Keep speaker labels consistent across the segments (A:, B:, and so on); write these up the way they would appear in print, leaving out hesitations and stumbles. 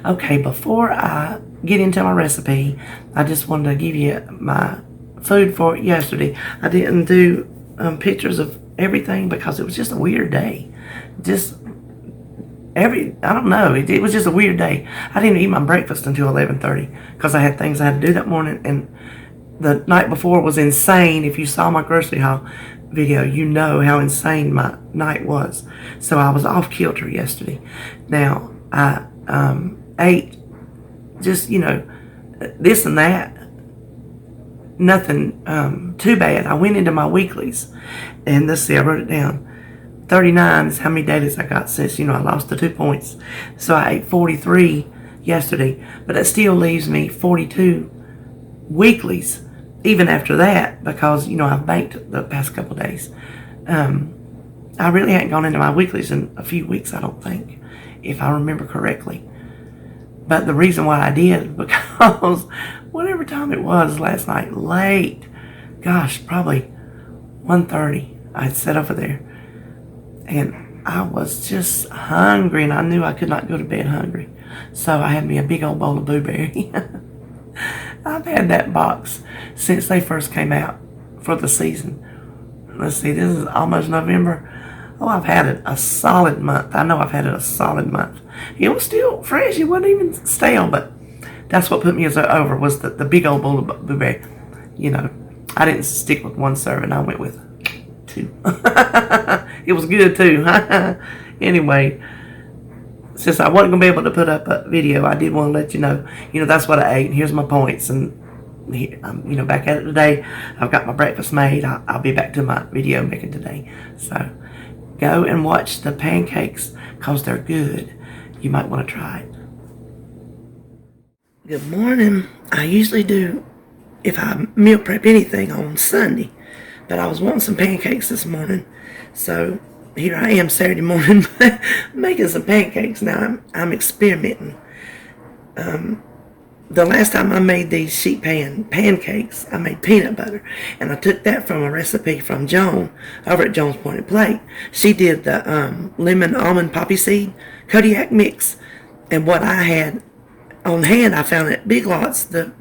A: Okay, before I get into my recipe, I just wanted to give you my food for yesterday. I didn't do pictures of everything because it was just a weird day. I don't know, it was just a weird day. I didn't eat my breakfast until 11:30 because I had things I had to do that morning, and the night before was insane. If you saw my grocery haul video, you know how insane my night was. So I was off kilter yesterday. Now, I ate just, this and that. Nothing too bad. I went into my weeklies, and let's see, I wrote it down. 39 is how many days I got since, I lost the 2 points. So I ate 43 yesterday, but that still leaves me 42 weeklies, even after that, because, I've baked the past couple days. I really hadn't gone into my weeklies in a few weeks, I don't think, if I remember correctly. But the reason why I did is because whatever time it was last night, late, gosh, probably 1:30, I sat over there. And I was just hungry, and I knew I could not go to bed hungry. So I had me a big old bowl of blueberry. I've had that box since they first came out for the season. Let's see, this is almost November. Oh, I've had it a solid month. I know I've had it a solid month. It was still fresh. It wasn't even stale, but that's what put me over was the big old bowl of blueberry. I didn't stick with one serving. I went with 2. It was good too. Anyway, since I wasn't going to be able to put up a video, I did want to let you know, that's what I ate. Here's my points. And, I'm, back at it today. I've got my breakfast made. I'll be back to my video making today. So go and watch the pancakes because they're good. You might want to try it. Good morning. I usually do, if I meal prep anything, on Sunday. But I was wanting some pancakes this morning. So here I am Saturday morning making some pancakes. Now I'm experimenting. The last time I made these sheet pan pancakes, I made peanut butter. And I took that from a recipe from Joan over at Joan's Pointed Plate. She did the lemon almond poppy seed Kodiak mix. And what I had on hand, I found at Big Lots, the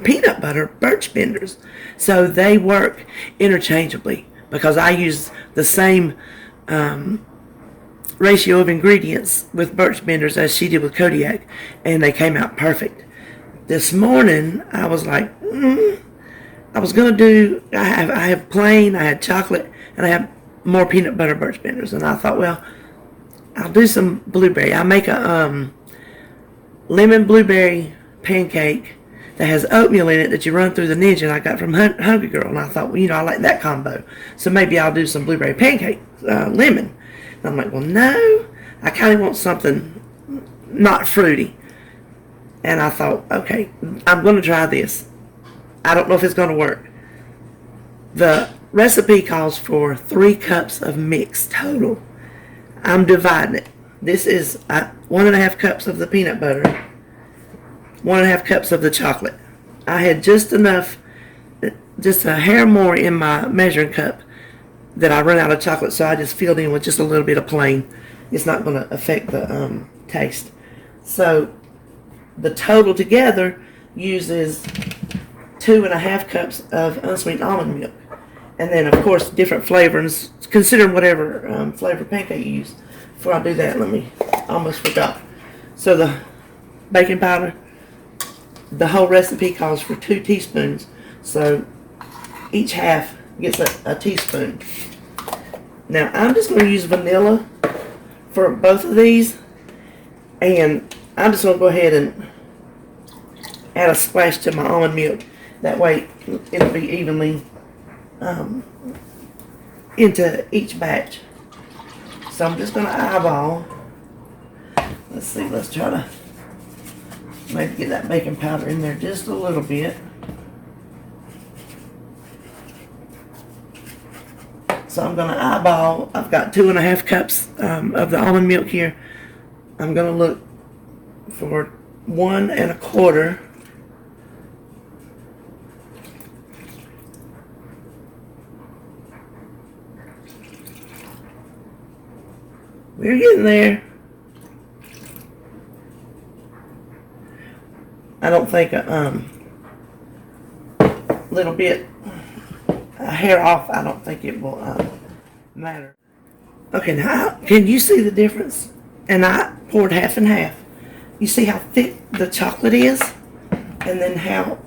A: peanut butter Birch Benders. So they work interchangeably because I use the same ratio of ingredients with Birch Benders as she did with Kodiak, and they came out perfect. This morning I was like, I was gonna do. I have plain, I had chocolate, and I have more peanut butter Birch Benders, and I thought, well, I'll do some blueberry. I make a lemon blueberry pancake that has oatmeal in it that you run through the ninja I got from Hungry Girl. And I thought, well, I like that combo. So maybe I'll do some blueberry pancake, lemon. And I'm like, well, no. I kind of want something not fruity. And I thought, okay, I'm going to try this. I don't know if it's going to work. The recipe calls for 3 cups of mix total. I'm dividing it. This is 1.5 cups of the peanut butter, 1.5 cups of the chocolate. I had just enough, just a hair more in my measuring cup that I run out of chocolate, so I just filled in with just a little bit of plain. It's not going to affect the taste. So the total together uses 2.5 cups of unsweetened almond milk. And then, of course, different flavorings. Consider whatever flavor pancake you use. Before I do that, almost forgot. So the baking powder, the whole recipe calls for 2 teaspoons. So each half gets a teaspoon. Now, I'm just going to use vanilla for both of these. And I'm just going to go ahead and add a splash to my almond milk. That way, it'll be evenly into each batch. So I'm just going to eyeball. Let's see, let's try to maybe get that baking powder in there just a little bit. So I'm going to eyeball. I've got 2.5 cups of the almond milk here. I'm going to look for 1.25. We're getting there. I don't think a little bit hair off, I don't think it will matter. Okay, now can you see the difference? And I poured half and half. You see how thick the chocolate is? And then how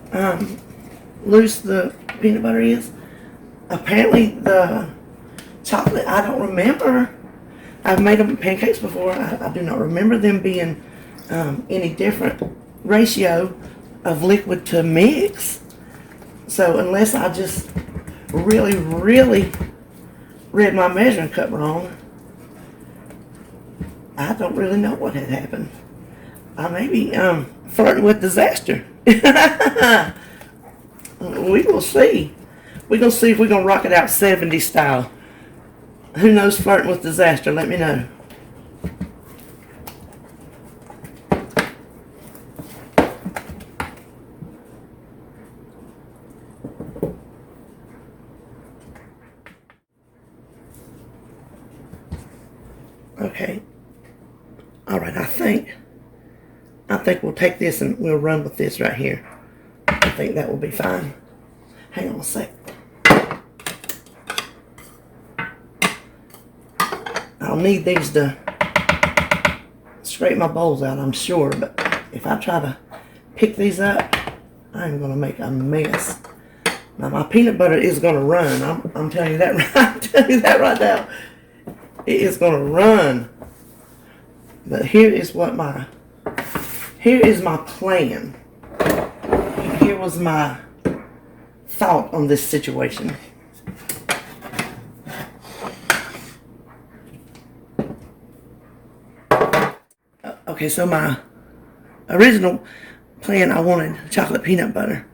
A: loose the peanut butter is? Apparently the chocolate, I don't remember. I've made them pancakes before. I do not remember them being any different ratio of liquid to mix. So unless I just really read my measuring cup wrong, I don't really know what had happened. I may be flirting with disaster. We will see. We're going to see if we're going to rock it out 70s style. Who knows flirting with disaster? Let me know. Okay. All right, I think we'll take this and we'll run with this right here. I think that will be fine. Hang on a sec. I'll need these to scrape my bowls out, I'm sure, but if I try to pick these up, I'm going to make a mess. Now, my peanut butter is going to run. I'm telling you that right. I'm telling you that right now. It is going to run. But here is my plan. Here was my thought on this situation. Okay, so my original plan, I wanted chocolate peanut butter,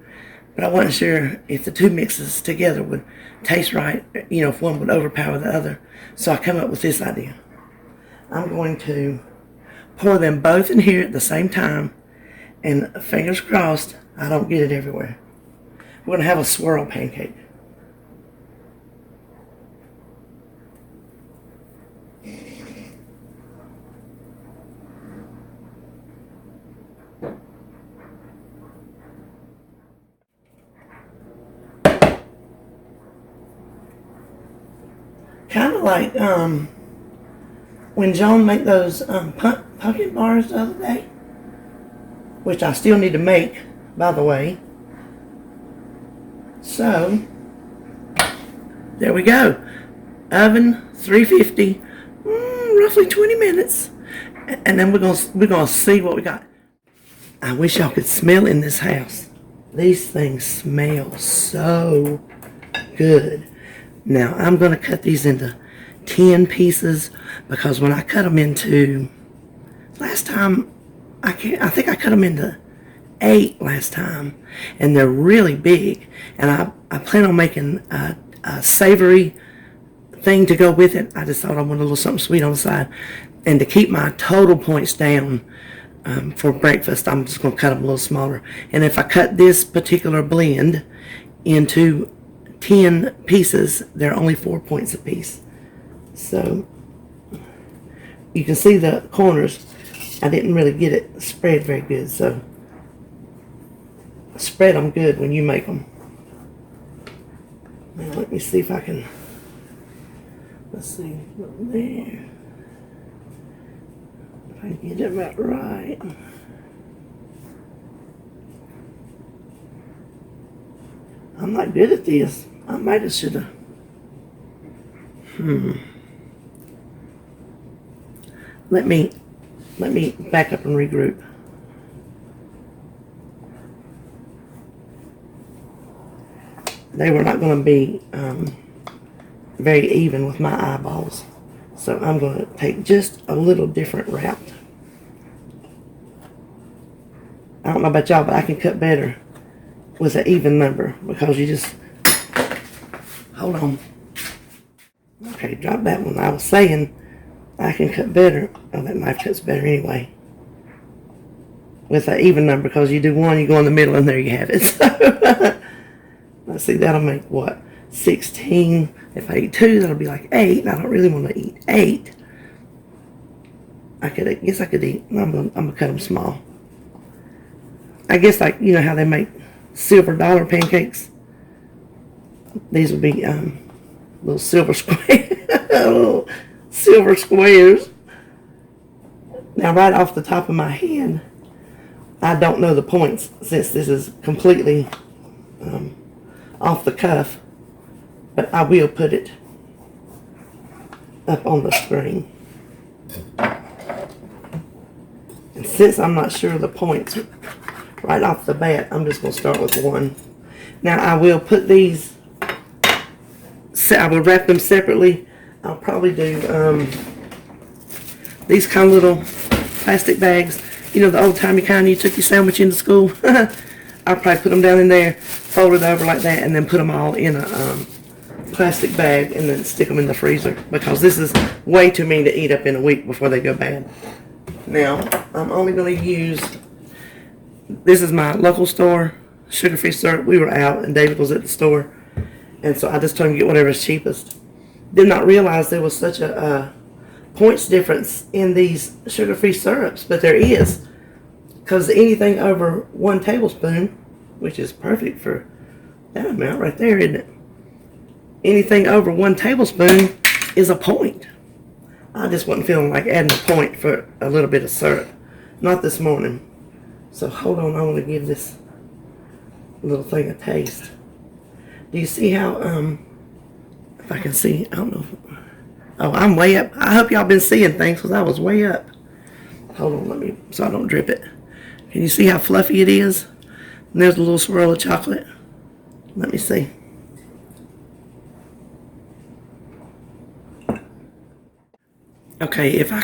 A: but I wasn't sure if the two mixes together would taste right, you know, if one would overpower the other. So I come up with this idea. I'm going to pour them both in here at the same time, and fingers crossed, I don't get it everywhere. We're going to have a swirl pancake. Kind of like when John made those pumpkin bars the other day, which I still need to make, by the way. So there we go. Oven 350, roughly 20 minutes, and then we're gonna see what we got. I wish y'all could smell in this house. These things smell so good. Now I'm going to cut these into 10 pieces because when I cut them into, last time, I think I cut them into 8 last time, and they're really big, and I plan on making a savory thing to go with it. I just thought I wanted a little something sweet on the side, and to keep my total points down for breakfast, I'm just going to cut them a little smaller. And if I cut this particular blend into 10 pieces, they're only 4 points a piece. So you can see the corners. I didn't really get it spread very good, so spread them good when you make them. Now let me see if I can, let's see, there. If I can get it about right. I'm not good at this. I might have should have. Let me back up and regroup. They were not going to be very even with my eyeballs, so I'm going to take just a little different route. I don't know about y'all, but I can cut better with an even number because you just hold on. Okay, drop that one. I was saying I can cut better. Oh, that knife cuts better anyway. With an even number, because you do one, you go in the middle, and there you have it. So, let's see, that'll make what? 16. If I eat 2, that'll be like 8. And I don't really want to eat 8. I guess I could eat. I'm gonna cut them small. I guess like, you know how they make silver dollar pancakes? These would be little silver square, little silver squares. Now right off the top of my head, I don't know the points since this is completely off the cuff, but I will put it up on the screen. And since I'm not sure of the points right off the bat, I'm just going to start with 1. Now I will put these, I will wrap them separately. I'll probably do these kind of little plastic bags. You know, the old-timey kind you took your sandwich into school? I'll probably put them down in there, fold it over like that, and then put them all in a plastic bag and then stick them in the freezer, because this is way too mean to eat up in a week before they go bad. Now, I'm only going to use, this is my local store, sugar-free syrup. We were out and David was at the store, and so I just told him to get whatever's cheapest. Did not realize there was such a points difference in these sugar-free syrups, but there is, because anything over 1 tablespoon, which is perfect for that amount right there, isn't it? Anything over 1 tablespoon is a point. I just wasn't feeling like adding a point for a little bit of syrup. Not this morning. So hold on, I want to give this little thing a taste. Do you see how, if I can see, I don't know. Oh, I'm way up. I hope y'all been seeing things, because I was way up. Hold on, let me, so I don't drip it. Can you see how fluffy it is? And there's a little swirl of chocolate. Let me see. Okay, if I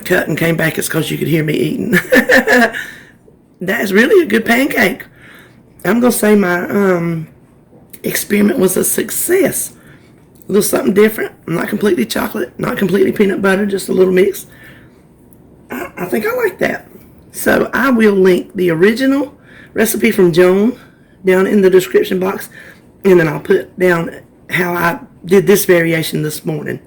A: cut and came back, it's because you could hear me eating. That's really a good pancake. I'm going to say my experiment was a success. A little something different. Not completely chocolate, not completely peanut butter, just a little mix. I think I like that. So I will link the original recipe from Joan down in the description box, and then I'll put down how I did this variation this morning.